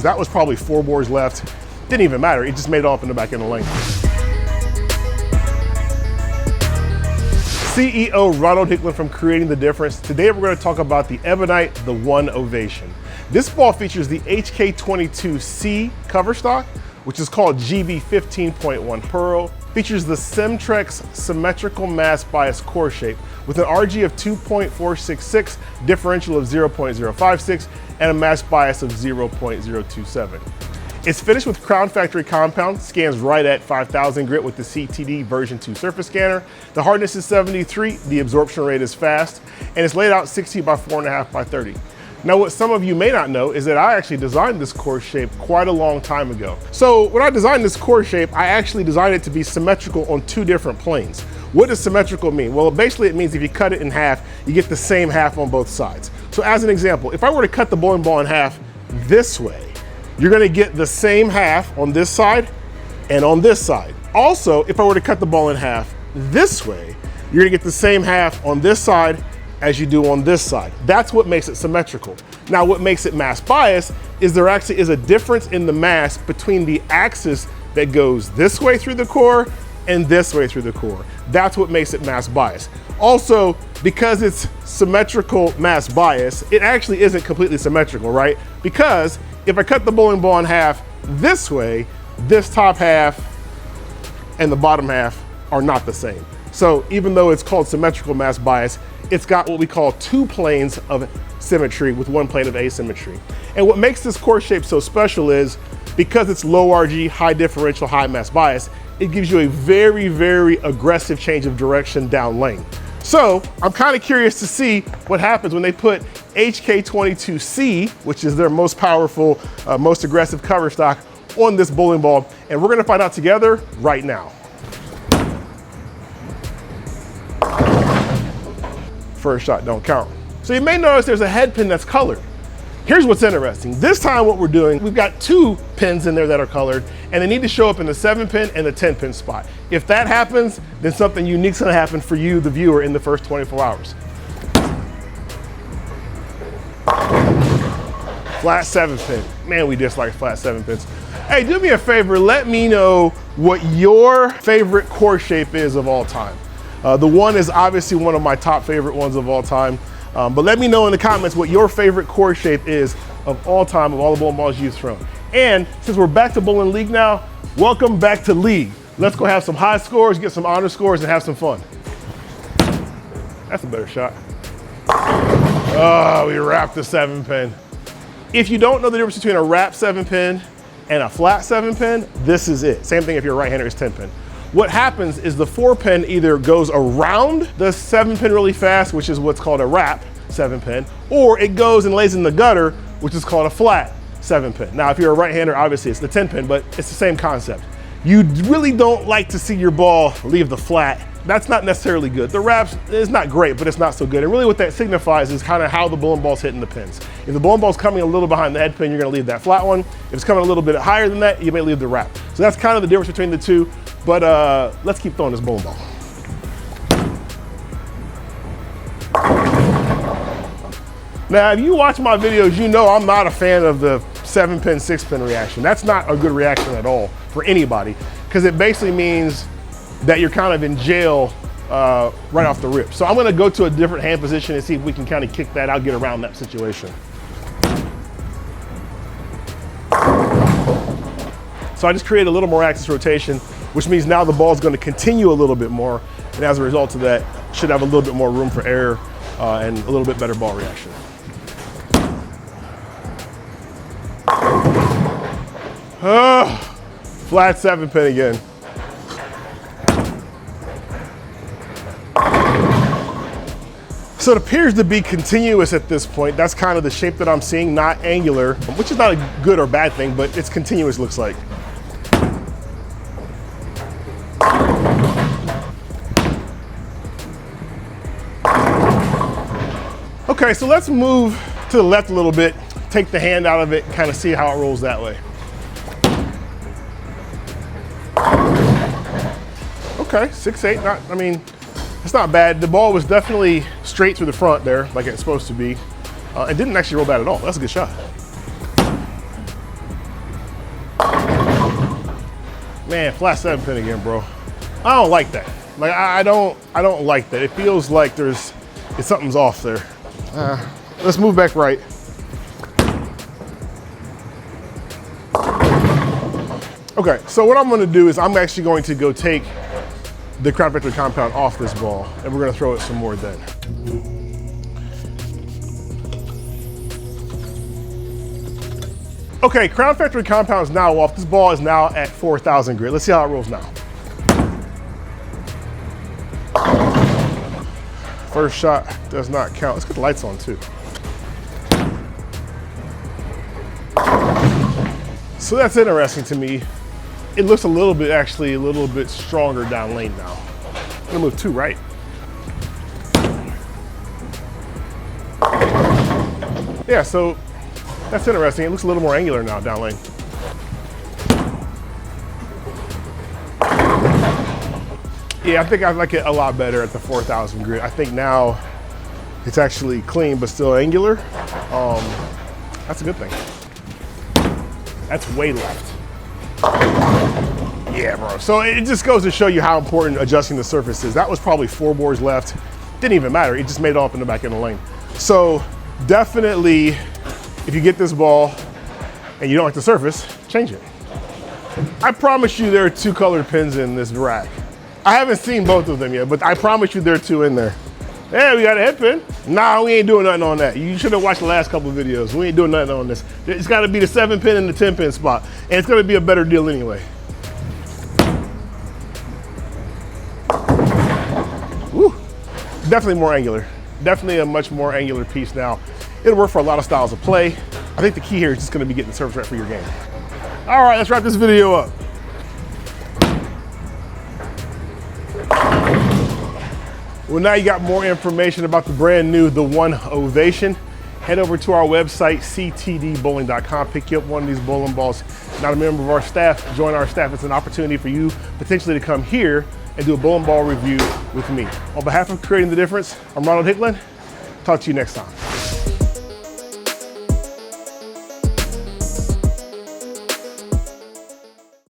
because that was probably 4 boards left. Didn't even matter, it just made it all up in the back end of the lane. CEO Ronald Hicklin from Creating the Difference. Today we're going to talk about the Ebonite, the One Ovation. This ball features the HK22C cover stock, which is called GB15.1 Pearl. Features the Simtrex symmetrical mass bias core shape with an RG of 2.466, differential of 0.056, and a mass bias of 0.027. It's finished with Crown Factory compound, scans right at 5,000 grit with the CTD version 2 surface scanner. The hardness is 73, the absorption rate is fast, and it's laid out 60 by 4.5 by 30. Now, what some of you may not know is that I actually designed this core shape quite a long time ago. So when I designed this core shape, I actually designed it to be symmetrical on 2 different planes. What does symmetrical mean? Well, basically it means if you cut it in half, you get the same half on both sides. So as an example, if I were to cut the bowling ball in half this way, you're gonna get the same half on this side and on this side. Also, if I were to cut the ball in half this way, you're gonna get the same half on this side as you do on this side. That's what makes it symmetrical. Now, what makes it mass bias is there actually is a difference in the mass between the axis that goes this way through the core and this way through the core. That's what makes it mass bias. Also, because it's symmetrical mass bias, it actually isn't completely symmetrical, right? Because if I cut the bowling ball in half this way, this top half and the bottom half are not the same. So even though it's called symmetrical mass bias, it's got what we call 2 planes of symmetry with 1 plane of asymmetry. And what makes this core shape so special is because it's low RG, high differential, high mass bias, it gives you a very, very aggressive change of direction down lane. So I'm kind of curious to see what happens when they put HK22C, which is their most powerful, most aggressive cover stock, on this bowling ball. And we're gonna find out together right now. First shot don't count. So you may notice there's a head pin that's colored. Here's what's interesting. This time what we're doing, we've got 2 pins in there that are colored, and they need to show up in the 7-pin and the 10-pin spot. If that happens, then something unique's gonna happen for you, the viewer, in the first 24 hours. Flat 7-pin. Man, we dislike flat 7-pins. Hey, do me a favor, let me know what your favorite core shape is of all time. The One is obviously one of my top favorite ones of all time. But let me know in the comments what your favorite core shape is of all time, of all the bowling balls you've thrown. And since we're back to Bowling League now, welcome back to League. Let's go have some high scores, get some honor scores, and have some fun. That's a better shot. Oh, we wrapped the 7-pin. If you don't know the difference between a wrap 7-pin and a flat 7-pin, this is it. Same thing if you're a right-hander, it's 10-pin. What happens is the 4-pin either goes around the 7-pin really fast, which is what's called a wrap 7-pin, or it goes and lays in the gutter, which is called a flat 7-pin. Now, if you're a right-hander, obviously it's the 10-pin, but it's the same concept. You really don't like to see your ball leave the flat. That's not necessarily good. The wraps is not great, but it's not so good. And really what that signifies is kind of how the bowling ball's hitting the pins. If the bowling ball's coming a little behind the head pin, you're gonna leave that flat one. If it's coming a little bit higher than that, you may leave the wrap. So that's kind of the difference between the 2. But let's keep throwing this bowling ball. Now, if you watch my videos, you know I'm not a fan of the 7-pin, 6-pin reaction. That's not a good reaction at all for anybody, because it basically means that you're kind of in jail right off the rip. So I'm gonna go to a different hand position and see if we can kind of kick that out, get around that situation. So I just created a little more axis rotation, which means now the ball is going to continue a little bit more, and as a result of that, should have a little bit more room for error and a little bit better ball reaction. Flat 7-pin again. So it appears to be continuous at this point. That's kind of the shape that I'm seeing, not angular, which is not a good or bad thing, but it's continuous, looks like. Okay, so let's move to the left a little bit, take the hand out of it, kind of see how it rolls that way. Okay, 6'8", I mean, it's not bad. The ball was definitely straight through the front there, like it's supposed to be. It didn't actually roll bad at all. That's a good shot. Man, flat 7 pin again, bro. I don't like that. Like I don't like that. It feels like something's off there. Let's move back right. Okay, so what I'm gonna do is I'm actually going to go take the Crown Factory compound off this ball, and we're gonna throw it some more then. Okay, Crown Factory compound is now off. This ball is now at 4,000 grit. Let's see how it rolls now. First shot does not count. Let's get the lights on too. So that's interesting to me. It looks a little bit stronger down lane now. I'm gonna move 2 right. Yeah, so that's interesting. It looks a little more angular now down lane. Yeah, I think I like it a lot better at the 4,000 grit. I think now it's actually clean, but still angular. That's a good thing. That's way left. Yeah, bro. So it just goes to show you how important adjusting the surface is. That was probably 4 boards left. Didn't even matter. It just made it up in the back end of the lane. So definitely, if you get this ball and you don't like the surface, change it. I promise you there are 2 colored pins in this rack. I haven't seen both of them yet, but I promise you there are 2 in there. Yeah, we got a head pin. Nah, we ain't doing nothing on that. You should have watched the last couple of videos. We ain't doing nothing on this. It's gotta be the 7 pin and the 10 pin spot. And it's gonna be a better deal anyway. Woo. Definitely more angular. Definitely a much more angular piece now. It'll work for a lot of styles of play. I think the key here is just gonna be getting the surface right for your game. All right, let's wrap this video up. Well, now you got more information about the brand new The One Ovation. Head over to our website, ctdbowling.com. Pick you up one of these bowling balls. Not a member of our staff, join our staff. It's an opportunity for you potentially to come here and do a bowling ball review with me. On behalf of Creating the Difference, I'm Ronald Hicklin. Talk to you next time.